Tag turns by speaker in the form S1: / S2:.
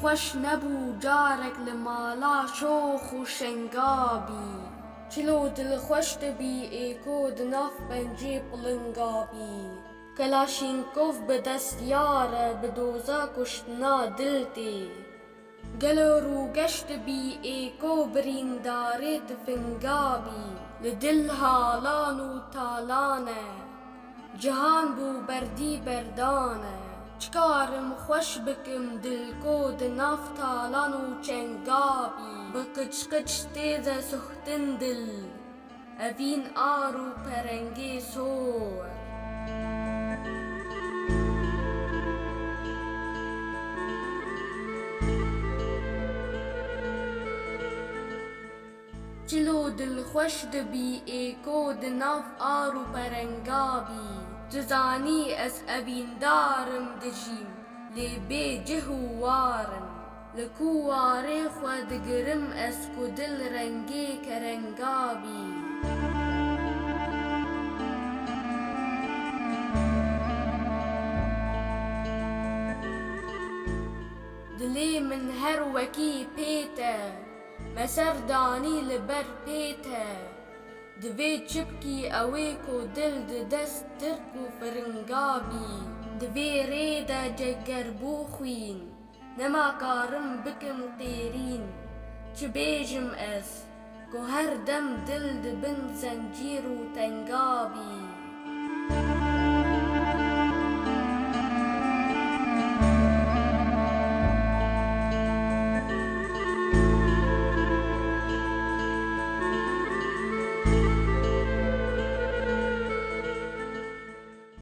S1: خوش نبو جارك لمالا شوخ و شنگابی چلو دل خوش دبی ایکو دناف بنجی پلنگابی کلاشینکوف به دست یاره به دوزا کشتنا دلتی گلو رو گشت بی ایکو برینداری تفنگابی لدل حالان و تالانه جهان بو بردی بردانه چکارم خوش بکم دل کو دناف تالان و چنگابی بقچ قچ تیز سختن دل اوین آرو پرنگی سور چلو دل خوش دبی ایکو دناف آرو پرنگابی جزانی از اوین دارم دجیم لی بی جهوارن لکواره خود گرم از کو دل رنگی کرنگابی دلی من هر وکی پیته مسر دانی لبر پیته دوی چپکی اوی کو دل دست ترکو فرنگابی دوی ریدا جگر بو خوین نما کارم بکم قیرین چه بیجم از کو هر دم دل دبن زنجیر و تنگابی